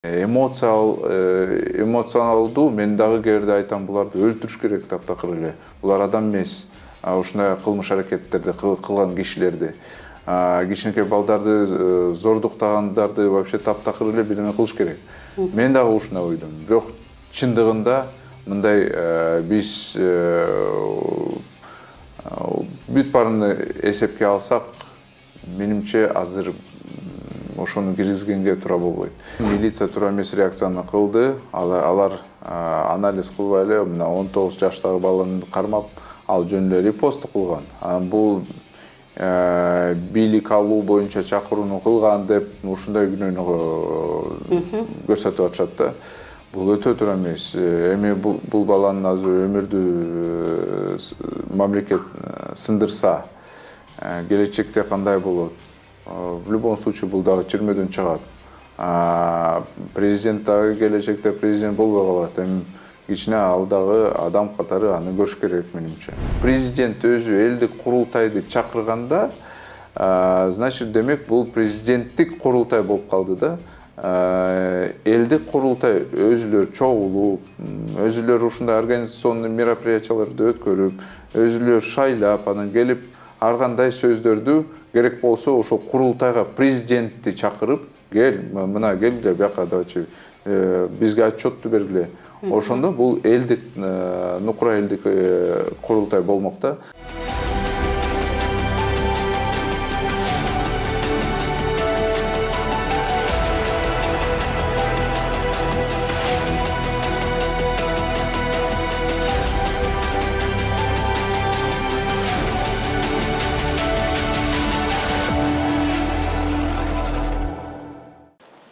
Эмоционалдуу мен дагы кээде айтам, буларды өлтүрүш керек таптакыр эле. Булар адам эмес. Ушундай кылмыш аракеттерди кылган кишилерди, кичинекей балдарды зордуктагандарды вообще таптакыр эле бирдеме кылыш керек. Мен дагы ушундай ойдом. Бирок чындыгында мындай биз бүт баарын эсепке алсак, менимче азыр ошону киргизгенге туура болбойт. Милиция туура эмес реакцияны кылды. Алар анализ кылбай эле мына 19 жаштагы баланы кармап, ал жөн эле репост кылган. Бул бийлик алуу боюнча чакырууну кылган деп ушундай күнөөнү көрсөтүп атышат да. Бул өтө туура эмес. Эми бул баланын азыр өмүрдү мамлекет сындырса, келечекте кандай болот? В любом случае бул дагы түрмөдөн чыгат. Президент дагы келечекте президент болбой калат. Эми кичине ал дагы адам катары аны көрүш керек менимче. Президент өзү элдик курултайды чакырганда, значит, демек бул президенттик курултай болуп калды да. Элдик курултай өзүлөр чогулуп, өзүлөр ушундай организационный мероприятияларды өткөрүп, өзүлөр шайлап, анан келип ар кандай сөздөрдү керек болсо ошо курултайга президентти чакырып, мына келгиле бияка давачы бизге отчетту бергиле. Ошондо бул элдик, нукура элдик курултай болмок да.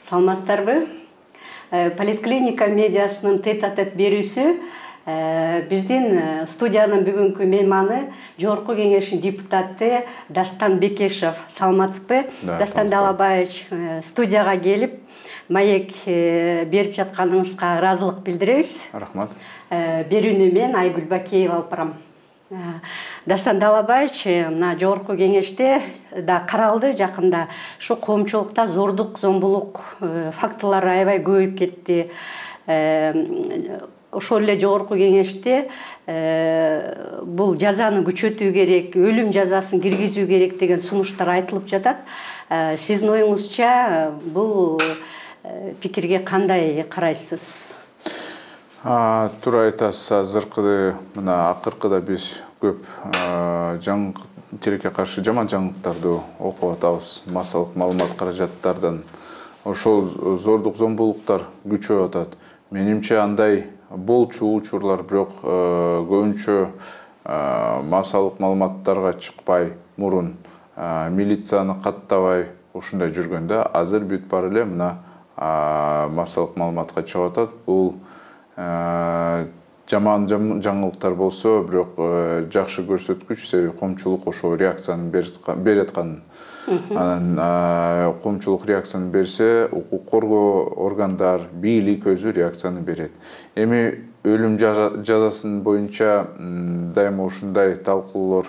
Саламатсыздарбы? Поликлиника медиасынын тет-а-тет берүүсү биздин студиянын бүгүнкү мейманы Жогорку Кеңештин депутаты Дастан Бекешев. Саламатсызбы? Дастан Далабаевич, студияга келип маек берип жатканыңызга ыраазылык билдиребиз. Рахмат. Берүүнү мен Айгүл Бакеева алып барам. Дастан Далабаевич мына Жогорку Кеңеште да каралды жакында. Ушу коомчулукта зордук, зомбулук фактылары аябай көбөйүп кетти. Ошол эле Жогорку Кеңеште бул жазаны күчөтүү керек, өлүм жазасын киргизүү керек деген сунуштар айтылып жатат. Сиздин оюңузча бул пикирге кандай карайсыз? Туура айтасыз. Азыркы мына акыркыда биз көп тилекке каршы жаман жаңылыктарды окуп атабыз. Массалык маалымат каражаттардан ошол зордук, зомбулуктар күчөп атат. Менимче андай болчу учурлар, бирок көбүнчө массалык маалыматтарга чыкпай, мурун милицияны каттабай ушундай жүргөндө, азыр бүт баары эле мына массалык маалыматка чыгып атат. Бул жаман жаңылыктар болсо, бирок жакшы көрсөткүч, себеби коомчулук ошо реакцияны берип аткан. Анан коомчулук реакцияны берсе, укук коргоо органдар, бийлик өзү реакцияны берет. Эми өлүм жазасын боюнча дайыма ушундай талкуулар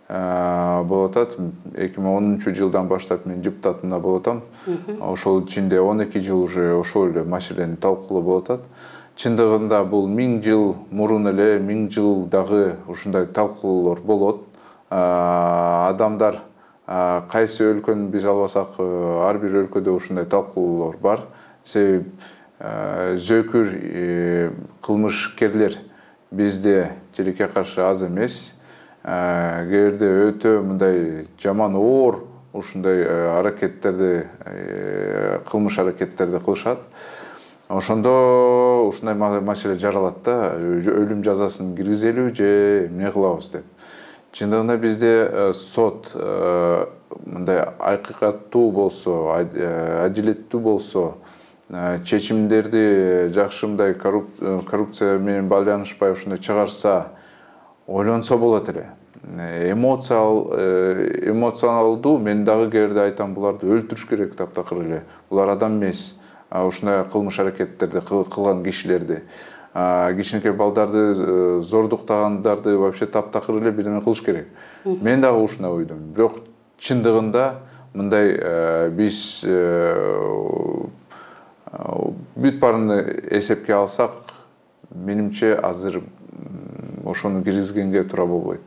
болуп атат. 2010-жылдан баштап мен депутатында болуп атам. Ошол ичинде 12 жыл уже ошол эле маселени талкуулоо болуп атат. Чындыгында бул 1000 жыл мурун эле, 1000 жыл дагы ушундай талкуулар болот. Адамдар кайсы өлкөнү биз албасак, ар бир өлкөдө ушундай талкуулар бар. Себеби зөкүр кылмышкерлер бизде тилекке каршы аз эмес. Кээде өтө мындай жаман оор ушундай аракеттерди, кылмыш аракеттерди кылышат. Ошондо ушундай маселе жаралат да, өлүм жазасын киргизелүү же эмне кылабыз деп. Чындыгында бизде сот мындай акыйкаттуу болсо, адилеттүү болсо, чечимдерди жакшы мындай коррупция менен байланышпай ушундай чыгарса, ойлонсо болот эле. Эмоционалдуу мен дагы кээде айтам, буларды өлтүрүш керек таптакыр эле. Булар адам эмес. Ушундай кылмыш аракеттерди кылган кишилерди, кичинекей балдарды зордуктагандарды вообще таптакыр эле бирдеме кылыш керек. Мен дагы ушундай ойдом. Бирок чындыгында мындай биз бүт барын эсепке алсак, менимче азыр ошону киргизгенге туура болбойт.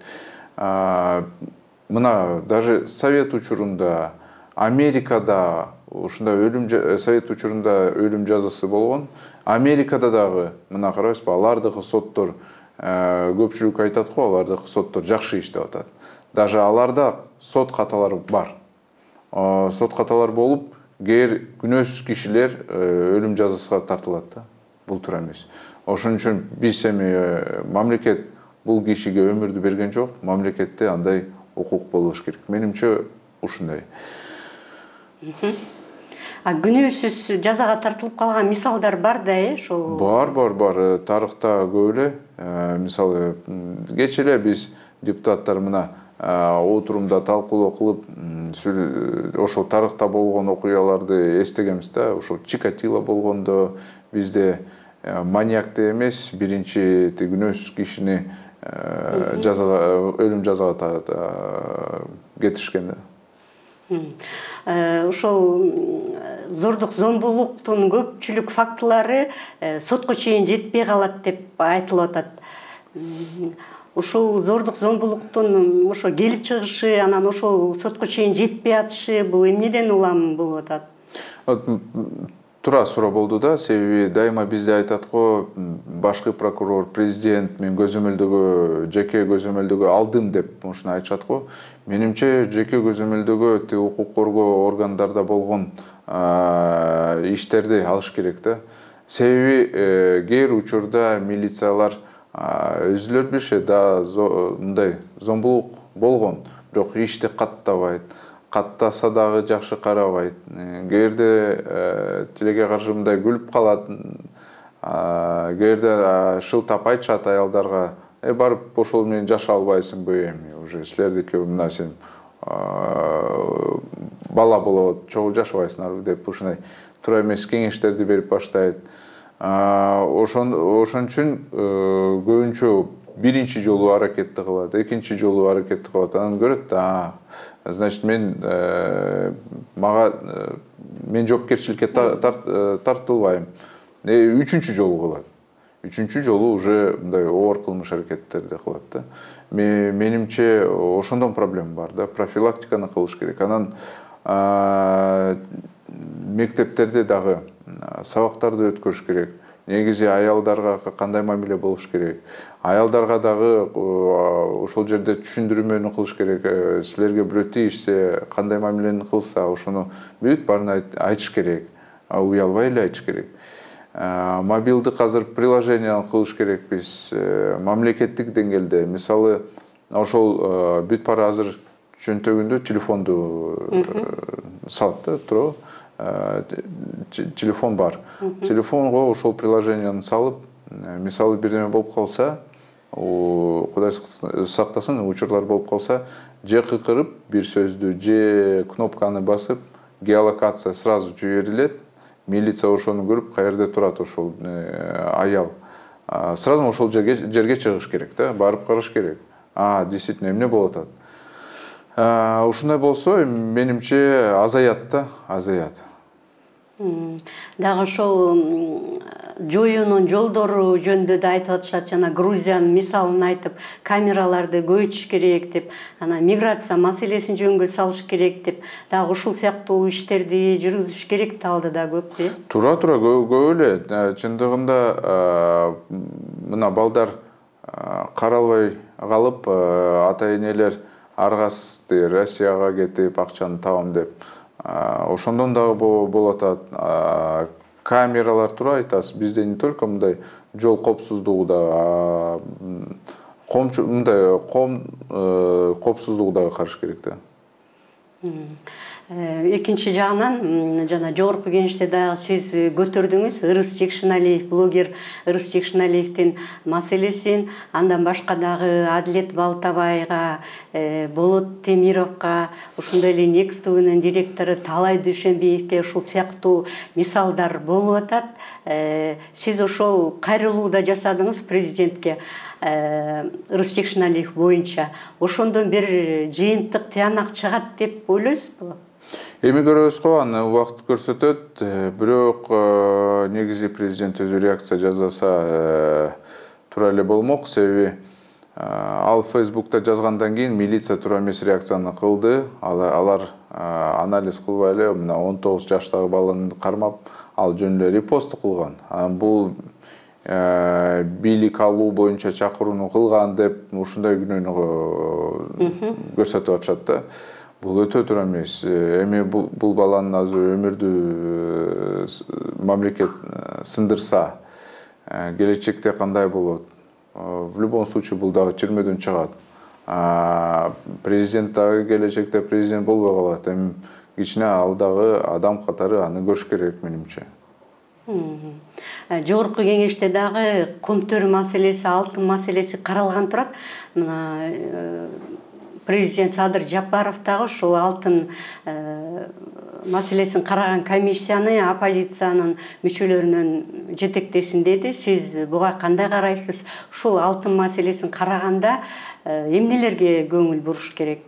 Мына даже совет учурунда, Америкада ушундай совет учурунда өлүм жазасы болгон. Америкада дагы мына карабайсызбы, алардагы соттор, көпчүлүк айтат го, алардагы соттор жакшы иштеп атат. Даже аларда сот каталары бар. Сот каталар болуп, кээ күнөөсүз кишилер өлүм жазасына тартылат да. Бул туура эмес. Ошон үчүн биз эми мамлекет бул кишиге өмүрдү берген жок, мамлекетте андай укук болуш керек. Менимче ушундай. Күнөөсүз жазага тартылып калган мисалдар бар да, ошол? Бар. Тарыхта көп эле. Мисалы, кечээ эле биз депутаттар мына отурумда талкуулоо кылып, ошол тарыхта болгон окуяларды эстегенбиз да. Ошол Чикатило болгондо бизде маньякты эмес, биринчи күнөөсүз кишини өлүм жазага кетишкен да. Ошол зордук зомбулуктун көпчүлүк фактылары сотко чейин жетпей калат деп айтылып атат. Ошол зордук зомбулуктун ошо келип чыгышы, анан ошол сотко чейин жетпей атышы, бул эмнеден улам болуп атат? Туура суроо болду да, себеби дайыма бизде айтат го, башкы прокурор, президент мен жеке көзөмөлдөгө алдым деп ушуну айтышат го. Менимче жеке көзөмөлдөгө укук коргоо органдарда болгон иштерди алыш керек да. Себеби кээ учурда милициялар өзүлөр билишет да, мындай зомбулук болгон, бирок ишти каттабайт. Каттаса дагы жакшы карабайт. Кээде тилекке каршы мындай күлүп калат. Кээде шылтап айтышат аялдарга, барып ошол менен жаша албайсыңбы эми, уже силердики мына сен бала болот, чогуу жашабайсыңарбы деп ушундай туура эмес кеңештерди берип баштайт. Ошон үчүн көбүнчө биринчи жолу аракетти кылат, экинчи жолу аракетти кылат. Анан көрөт, значит, мен жоопкерчиликке тартылбайм. Үчүнчү жолу кылат. Үчүнчү жолу уже мындай оор кылмыш аракеттерди кылат да. Менимче ошондон проблема бар да, профилактиканы кылыш керек. Анан мектептерде дагы сабактарды өткөрүш керек. Негизи аялдарга кандай мамиле болуш керек? Аялдарга дагы ошол жерде түшүндүрмөнү кылыш керек. Силерге бирөө тийишсе, кандай мамилени кылса, ошону бүт баарын айтыш керек. Уялбай эле айтыш керек. Мобилдик азыр приложение кылыш керекпиз. Мамлекеттик деңгээлде, мисалы, ошол бүт баары азыр чөнтөгүндө телефонду салат да, туурабы? Телефон бар. Телефонго ошол приложениени салып, мисалы бирдеме болуп калса, Кудай сактасын, учурлар болуп калса, же кыкырып бир сөздү, же кнопканы басып, геолокация сразу жиберилет. Милиция ошону көрүп, каерде турат ошол аял. Сразу ошол жерге чыгыш керек да, барып караш керек. Действительно эмне болуп атат. Ушундай болсо, менимче азаят да, азаят. Дагы ошол жоюунун жолдору жөнүндө да айтып атышат, жана Грузиянын мисалын айтып, камераларды көбөйтүш керек деп, анан миграция маселесин жөнгө салыш керек деп, дагы ушул сыяктуу иштерди жүргүзүш керек да алдыда көп де. Туура көп эле. Чындыгында мына балдар каралбай калып, ата-энелер аргасызды Россияга кетип, акчаны табам деп. Ошондон дагы болуп атат. Камералар туура айтасыз. Бизде не только мындай жол коопсуздугу да, мындай коопсуздугу дагы караш керек да. Экинчи жагынан, жана жогорку кеңеште дагы сиз көтөрдүңүз, Ырыс Жекшеналиев, блогер Ырыс Жекшеналиевдин маселесин, андан башка дагы Адилет Балтабайга, Болот Темировго, ошондой эле Next TV'нин директору Талай Дүйшөнбиевге ушул сыяктуу мисалдар болуп атат. Сиз ошол кайрылуу да жасадыңыз президентке. ырыс Жекшеналиев боюнча ошондон бир жыйынтык тыянак чыгат деп ойлойсузбу? Эми көрөбүз го, аны убакыт көрсөтөт. Бирок негизи президент өзү реакция жасаса тура эле болмок. Себеби ал Facebook'та жазгандан кийин милиция тура эмес реакцияны кылды. Алар анализ кылбай эле мына 19 жаштагы баланы кармап, ал жөнүндө репост кылган. Бул бийлик алуу боюнча чакырууну кылган деп ушундай күнөөнү көрсөтүп атышат да. Бул өтө туура эмес. Эми бул баланын азыр өмүрдү мамлекет сындырса, келечекте кандай болот? В любом случае бул дагы түрмөдөн чыгат. Президент дагы келечекте президент болбой калат. Эми кичине ал дагы адам катары аны көрүш керек менимче. Жогорку кеңеште дагы көмтөр маселеси, алтын маселеси каралган турат. Президент Садыр Жапаров дагы ушул алтын маселесин караган комиссияны оппозициянын мүчөлөрүнөн жетектесин деди. Сиз буга кандай карайсыз? Ушул алтын маселесин караганда эмнелерге көңүл буруш керек?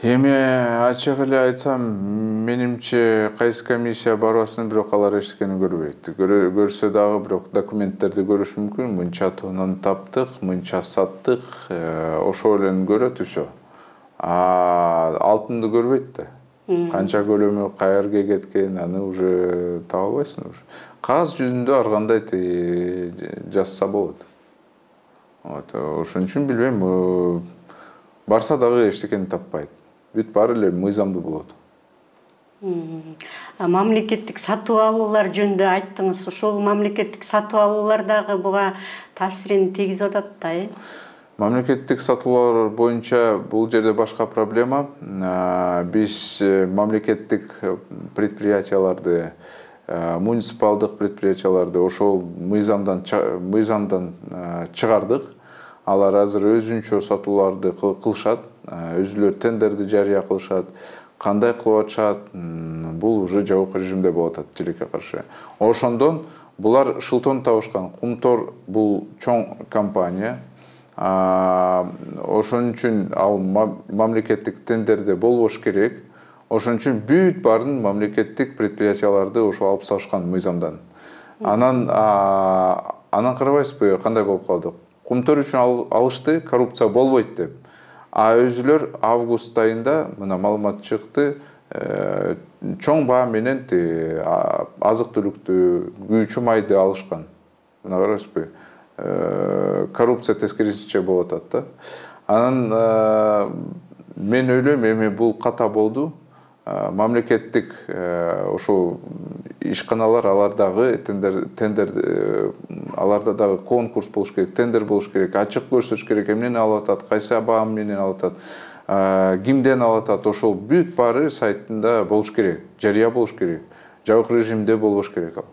Эми ачык эле айтсам, менимче кайсы комиссия барбасын, бирок алар эчтекени көрбөйт. Көрсө дагы бирок документтерди көрүш мүмкүн. Мынча тоннаны таптык, мынча саттык, ошол эле көрөт үсө. Алтынды көрбөйт да. Канча көлөмү каерге кеткен, аны уже таба албайсың. Кагаз жүзүндө ар кандай жазса болот. Ошон үчүн билбейм, барса дагы эчтекени таппайт. Бүт баары эле мыйзамдуу болот. Мамлекеттик сатып алуулар жөнүндө айттыңыз. Ошол мамлекеттик сатып алуулар дагы буга таасирин тийгизип атат да. Мамлекеттик сатуулар боюнча бул жерде башка проблема. Биз мамлекеттик предприятияларды, муниципалдык предприятияларды ошол мыйзамдан чыгардык. Алар азыр өзүнчө сатууларды кылышат, өзүлөр тендерди жарыя кылышат. Кандай кылып атышат, бул уже жабык режимде болуп атат тилекке каршы. Ошондон булар шылтоон табышкан. Кумтор бул чоң компания. Ошон үчүн ал мамлекеттик тендерде болбош керек. Ошон үчүн бүт баарын мамлекеттик предприятияларды ошо алып салышкан мыйзамдан. Анан карабайсызбы, кандай болуп калды? Кумтор үчүн алышты, коррупция болбойт деп. Өзүлөр август айында мына маалымат чыкты, чоң баа менен азык-түлүктү, күйүүчү майды алышкан. Мына карайсызбы? Коррупция тескерисинче болуп атат да. Анан мен ойлойм, эми бул ката болду. Мамлекеттик ошо ишканалар, алар дагы тендер, аларда дагы конкурс болуш керек, тендер болуш керек, ачык көрсөтүш керек, эмнени алып атат, кайсы баа менен алып атат, кимден алып атат, ошол бүт баары сайтында болуш керек, жарыя болуш керек, жабык режимде болбош керек ал.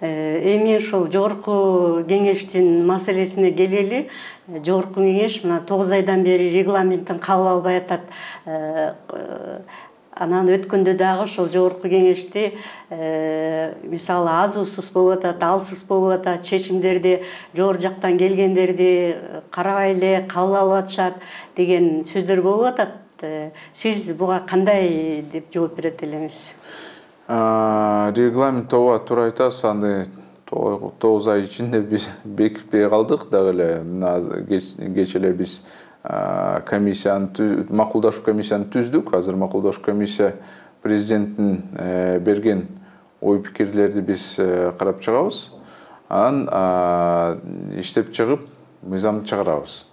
Эми ошол жогорку кеңештин маселесине келели. Жогорку кеңеш мына 9 айдан бери регламенттин кабыл албай атат. Анан өткөндө дагы ошол жогорку кеңеште мисалы азуусуз болуп атат, алсыз болуп атат, чечимдерди жогору жактан келгендерди карабай эле кабыл алып атышат деген сөздөр болуп атат. Сиз буга кандай деп жооп берет элеңиз? Регламент ооба туура айтасыз, аны 9 ай ичинде биз бекитпей калдык дагы эле. Кеч эле биз комиссияны, макулдашуу комиссияны түздүк. Азыр макулдашуу комиссия президенттин берген ой пикирлерди биз карап чыгабыз. Анан иштеп чыгып, мыйзамды чыгарабыз.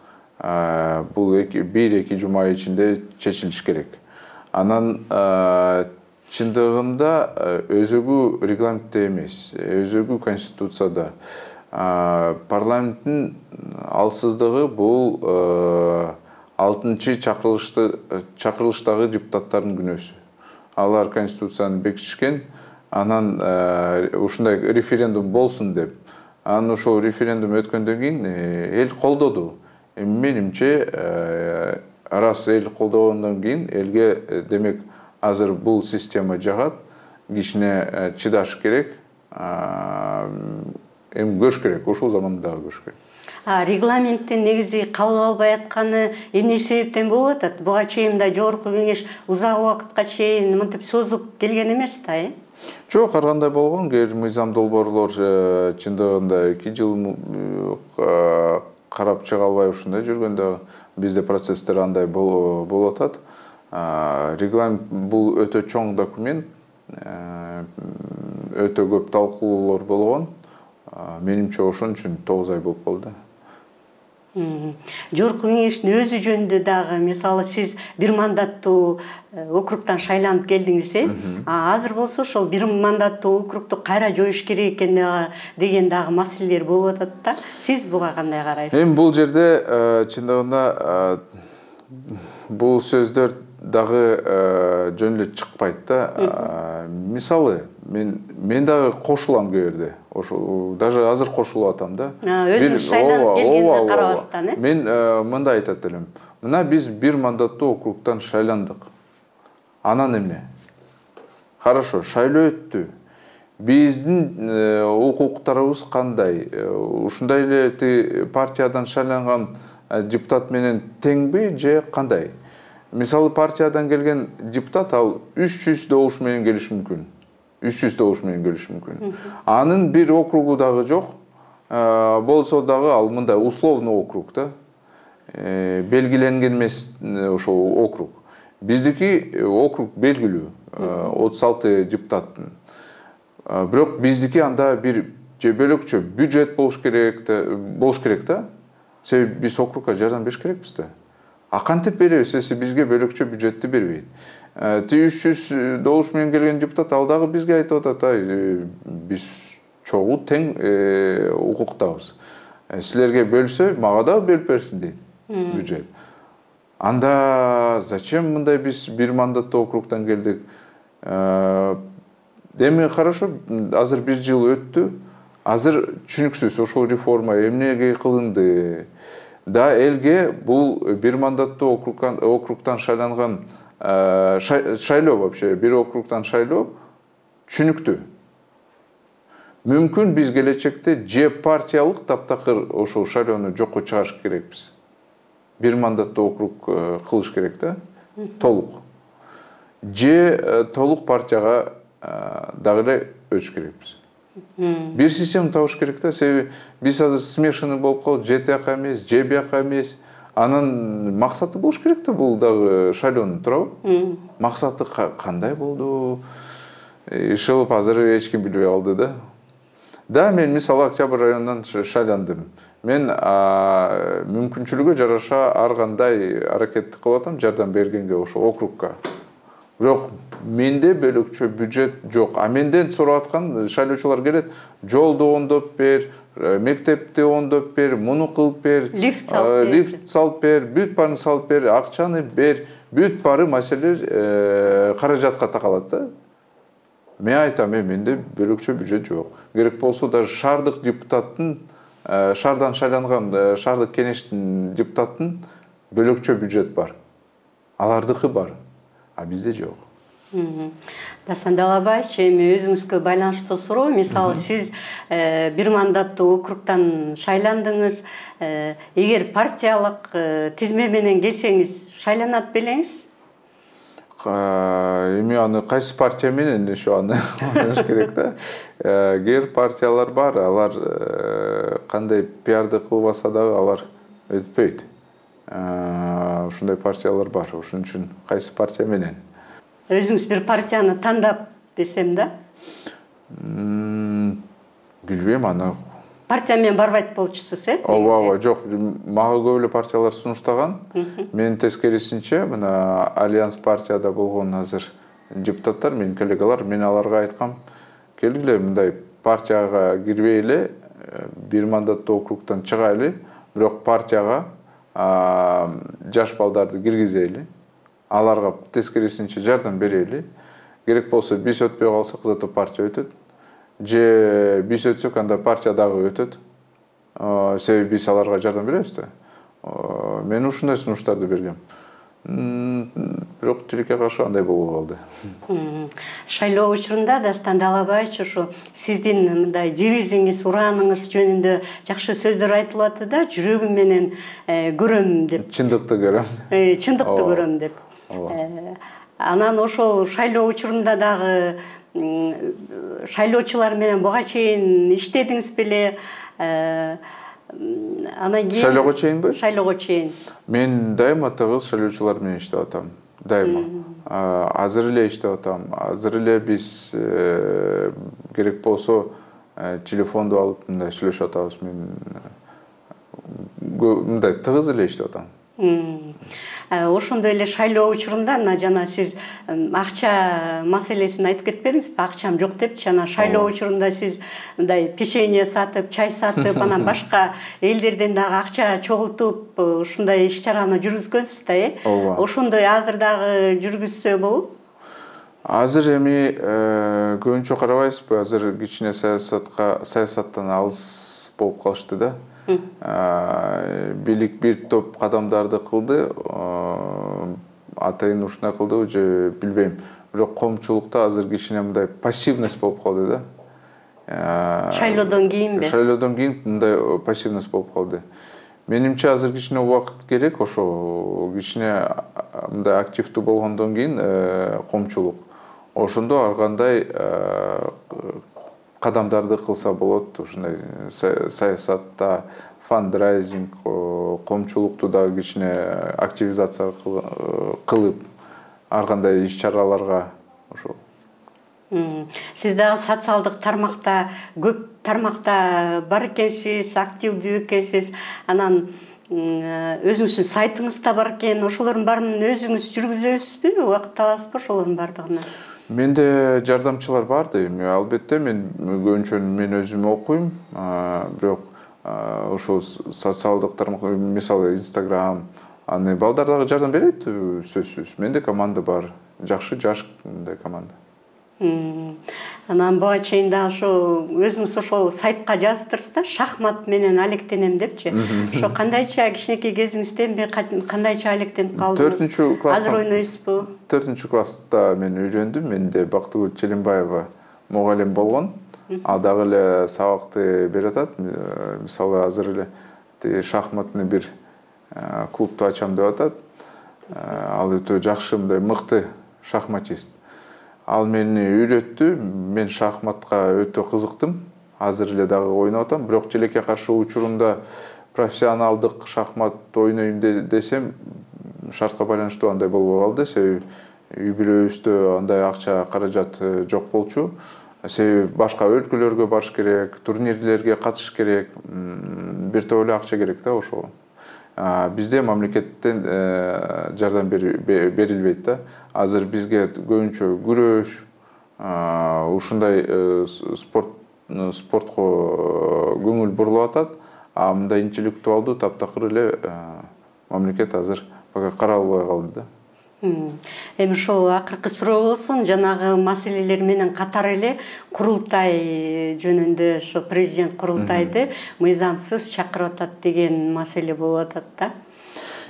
Бул 1-2 жума ичинде чечилиш керек. Анан чындыгында өзөгү регламентте эмес, өзөгү конституцияда. Парламенттин алсыздыгы бул 6-чы чакырылыштагы депутаттардын күнөөсү. Алар конституцияны бекитишкен, анан ушундай референдум болсун деп. Анан ошол референдум өткөндөн кийин эл колдоду. Менимче, раз эл колдогондон кийин элге демек азыр бул система жагат, кичине чыдаш керек. эми көрүш керек, ушул заманда дагы көрүш керек. Регламенттин негизи кабыл албай атканы эмне себептен болуп атат? Буга чейин мындай жогорку кеңеш узак убакытка чейин мынтип созуп келген эмес да, Жок, ар кандай болгон, кээ бир мыйзам долбоорлор чындыгында 2 жыл карап чыга албай ушундай жүргөндө бизде процесстер андай болуп атат. Регламент бул өтө чоң документ, өтө көп талкуулар болгон. Менимче ошон үчүн 9 ай болуп калды. Жогорку кеңештин өзү жөнүндө дагы, мисалы, сиз бир мандаттуу округтан шайланып келдиңиз, азыр болсо ошол бир мандаттуу округду кайра жоюш керек экен деген дагы маселелер болуп атат да. Сиз буга кандай карайсыз? Эми бул жерде чындыгында бул сөздөр дагы жөн эле чыкпайт да. Мисалы, мен дагы кошулам кээ бирде. Ошо даже азыр кошулуп атам да. Өзүңүз шайланып келгенге карабастан, Мен мындай айтат элем. Мына биз бир мандаттуу округтан шайландык. Анан эмне? Хорошо, шайлоо өттү. Биздин укуктарыбыз кандай? Ушундай эле партиядан шайланган депутат менен теңби же кандай? Мисалы, партиядан келген депутат ал 300 добуш менен келиши мүмкүн. 300 добуш менен келиши мүмкүн. Анын бир округу дагы жок. Болсо дагы ал мындай условный округ да. Белгиленген эмес ошол округ. Биздики округ белгилүү. 36 депутаттын. Бирок биздики анда бир же бөлөкчө бюджет болуш керек да. Себеби биз округга жардам бериш керекпиз да. Кантип беребиз, бизге бөлөкчө бюджетти бербейт. 300 добуш менен келген депутат ал дагы бизге айтып атат, биз чогуу тең укуктабыз. Силерге бөлсө, мага да бөлүп берсин дейт бюджет. Анда зачем мындай биз бир мандаттуу округтан келдик? Эми хорошо, азыр 1 жыл өттү. Азыр түшүнүксүз ошол реформа эмнеге кылынды? Да, элге бул бир мандаттуу округтан шайланган шайлоо вообще, бир округтан шайлоо түшүнүктүү. Мүмкүн биз келечекте же партиялык таптакыр ошол шайлоону жокко чыгарыш керекпиз. Бир мандаттуу округ кылыш керек да, толук. Же толук партияга дагы эле өтүш керекпиз. Бир система табыш керек да, себеби биз азыр смешанный болуп калып, же тияка эмес, же бияка эмес. Анын максаты болуш керек да, бул дагы шайлоонун, туурабы? Максаты кандай болду? Ишылып азыр эч ким билбей калды да. Да, мен мисалы Октябрь районунан шайландым. Мен мүмкүнчүлүгү жараша ар кандай аракетти кылып атам, жардам бергенге ошо округга. Бирок менде бөлөкчө бюджет жок. Менден сурап аткан шайлоочулар келет, жолду оңдоп бер, мектепти оңдоп бер, муну кылып бер, лифт салып бер, бүт баарын салып бер, акчаны бер, бүт баары маселе каражатка такалат да. Мен айтам, менде бөлөкчө бюджет жок. Керек болсо даже шаардык депутаттын, шаардан шайланган шаардык кеңештин депутаттын бөлөкчө бюджет бар. Алардыкы бар. Бизде жок. Дасан Далабаевич, эми өзүңүзгө байланыштуу суроо. Мисалы, сиз бир мандаттуу округтан шайландыңыз. Эгер партиялык тизме менен келсеңиз, шайланат белеңиз? Эми аны кайсы партия менен ошо аны ойлош керек да. Кээ партиялар бар, алар кандай пиарды кылбаса дагы алар өтпөйт. Ушундай партиялар бар. Ошон үчүн кайсы партия менен? Өзүңүз бир партияны тандап десем да? Билбейм, аны. Партия менен барбайт болчусуз, Ооба, жок. Мага көп эле партиялар сунуштаган. Мен тескерисинче, мына Альянс партияда болгон азыр депутаттар, менин коллегалар, мен аларга айткам, келгиле, мындай партияга кирбей эле, бир мандаттуу округтан чыгайлы, бирок партияга жаш балдарды киргизели, аларга тескерисинче жардам берели. Керек болсо биз өтпөй калсак, зато партия өтөт. Же биз өтсөк, анда партия дагы өтөт. Себеби биз аларга жардам беребиз да. Мен ушундай сунуштарды бергем. бирок тилекке каршы андай болуп калды. Шайлоо учурунда Дастан Далабаевич ушу сиздин мындай девизиңиз, урааныңыз жөнүндө жакшы сөздөр айтылып атты да, жүрөгүм менен көрөм деп. Чындыкты көрөм. Чындыкты көрөм деп. Анан ошол шайлоо учурунда дагы шайлоочулар менен буга чейин иштедиңиз беле? Анан кийин Шайлоого чейинби? Шайлоого чейин. Мен дайыма тыгыз шайлоочулар менен иштеп атам. Дайыма. Азыр эле иштеп атам. Азыр эле биз керек болсо телефонду алып мындай сүйлөшүп атабыз. Мен мындай тыгыз эле иштеп атам. Ошондой эле шайлоо учурунда жана сиз акча маселесин айтып кетпедиңизби? Акчам жок депчи. Жана шайлоо учурунда сиз мындай печенье сатып, чай сатып, анан башка элдерден дагы акча чогултуп, ушундай иш-чараны жүргүзгөнсүз да, Ошондой азыр дагы жүргүзсө болот? Азыр эми көбүнчө карабайсызбы? Азыр кичине саясаттан алыс болуп калышты да. Бийлик бир топ кадамдарды кылды, атайын ушундай кылдыбы же билбейм. Бирок коомчулукта азыр кичине мындай пассивность болуп калды да. Шайлоодон кийинби? Шайлоодон кийин мындай пассивность болуп калды. Менимче азыр кичине убакыт керек, ошо кичине мындай активдүү болгондон кийин коомчулук ошондо ар кандай кадамдарды кылса болот. Ушундай саясатта фандрайзинг, коомчулукту да кичине активизация кылып, ар кандай иш-чараларга ошол. Сиз дагы социалдык тармакта, көп тармакта бар экенсиз, активдүү экенсиз. Анан өзүңүздүн сайтыңыз да бар экен. Ошолордун баарын өзүңүз жүргүзөсүзбү? Убакыт табасызбы ошолордун баардыгына? Менде жардамчылар барды. Албетте мен көбүнчө мен өзүм окуйм, бирок ошол социалдык тармак, мисалы Instagram, аны балдар дагы жардам берет, сөзсүз. Менде команда бар, жакшы жаш мындай команда. Анан буга чейин да ошо өзүңүз ошол сайтка жазыптырсыз да, шахмат менен алектенем депчи. Ошо кандайча кичинекей кезиңизденби кандайча алектенип калдыңыз? 4-класста. Азыр ойнойсузбу? 4-класста мен үйлөндүм. Менде Бактыгүл Челимбаева мугалим болгон. Ал дагы эле сабакты берип атат. Мисалы азыр эле шахматный бир клубду ачам деп атат. Ал өтө жакшы, мындай мыкты шахматист. Ал мени үйрөттү. Мен шахматка өтө кызыктым. Азыр эле дагы ойноп атам. Бирок тилекке каршы учурунда профессионалдык шахмат ойнойм десем, шартка байланыштуу андай болбой калды. Себеби үй бүлөбүздө андай акча каражат жок болчу. Себеби башка өлкөлөргө барыш керек, турнирлерге катышыш керек, бир топ эле акча керек да ошого. Бизде мамлекеттен жардам берилбейт да. Азыр бизге көбүнчө күрөш, ушундай спортко көңүл бурулуп атат. Мындай интеллектуалдуу таптакыр эле мамлекет азыр пока каралбай калды да. Эми ошол акыркы суроо болсун, жанагы маселелер менен катар эле курултай жөнүндө ошо президент курултайды мыйзамсыз чакырып атат деген маселе болуп атат да.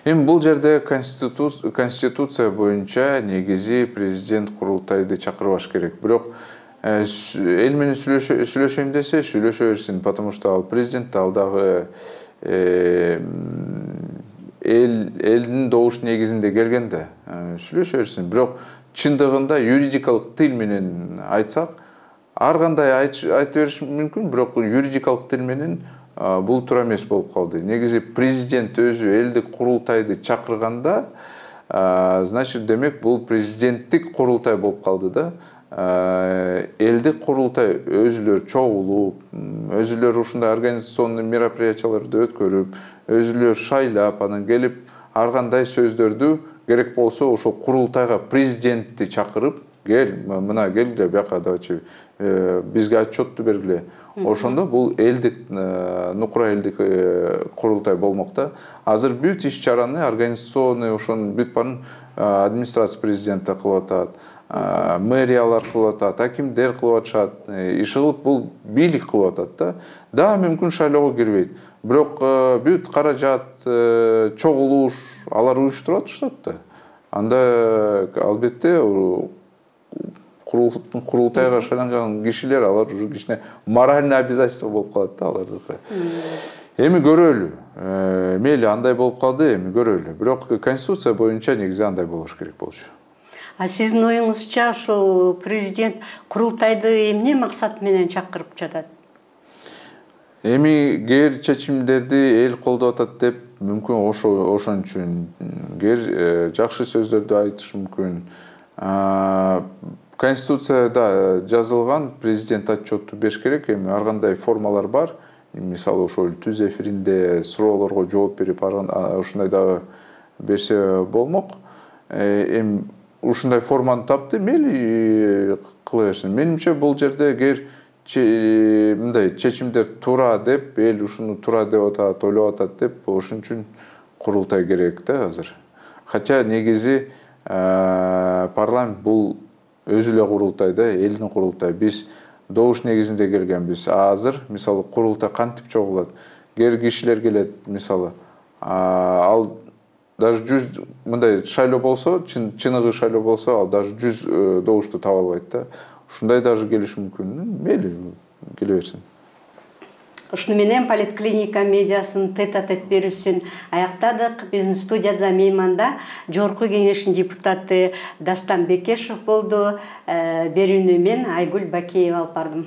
Эми бул жерде конституция боюнча негизи президент курултайды чакырбаш керек. Бирок эл менен сүйлөшөйм десе сүйлөшө берсин, потому что ал президент, ал дагы элдин добуш негизинде келген да, сүйлөшө берсин. Бирок чындыгында юридикалык тил менен айтсак, ар кандай айтып бериш мүмкүн, бирок юридикалык тил менен бул туура эмес болуп калды. Негизи президент өзү элдик курултайды чакырганда, значит, демек бул президенттик курултай болуп калды да. Элдик курултай өзүлөр чогулуп, өзүлөр ушундай организационный мероприятияларды өткөрүп, өзүлөр шайлап, анан келип ар кандай сөздөрдү керек болсо ошол курултайга президентти чакырып, кел, мына келгиле бияка давачы бизге отчетту бергиле. Ошондо бул элдик, нукура элдик курултай болмок да. Азыр бүт иш-чараны организационный ошонун бүт баарын администрация президента кылып атат, мэриялар кылып атат, акимдер кылып атышат, иши кылып бул бийлик кылып атат да. Да, мүмкүн шайлоого кирбейт. Бирок бүт каражат, чогулуш, алар уюштуруп атышат да. анда албетте курултайга шайланган кишилер алар уже кичине моральный обязательство болуп калат да алардыкы. Эми көрөлү. Мейли андай болуп калды, эми көрөлү. Бирок конституция боюнча негизи андай болуш керек болчу. А сиздин оюңузча ушул президент курултайды эмне максат менен чакырып жатат? Эми кээ чечимдерди эл колдоп атат деп мүмкүн ошон үчүн кээ жакшы сөздөрдү айтыш мүмкүн. Конституцияда жазылган президент отчетту бериш керек. Эми ар кандай формалар бар. Мисалы ошол түз эфиринде суроолорго жооп берип ушундай дагы берсе болмок. Эми ушундай форманы тапты, мейли кыла берсин. Менимче бул жерде эгер мындай чечимдер туура деп, эл ушуну туура деп атат, ойлоп атат деп, ошон үчүн курултай керек да азыр. Хотя негизи парламент бул өзү эле курултай да, элдин курултай. Биз добуш негизинде келгенбиз. Азыр мисалы курултай кантип чогулат? Кээ кишилер келет, мисалы, ал даже 100 мындай шайлоо болсо, чыныгы шайлоо болсо, ал даже 100 добушту таба албайт да. Ушундай даже келиш мүмкүн. Мейли, келе берсин. Ушуну менен Политклиника медиасын тет-а-тет берүүсүн аяктадык. Биздин студияда мейманда Жогорку Кеңештин депутаты Дастан Бекешев болду. Берүүнү мен Айгүл Бакиева алып бардым.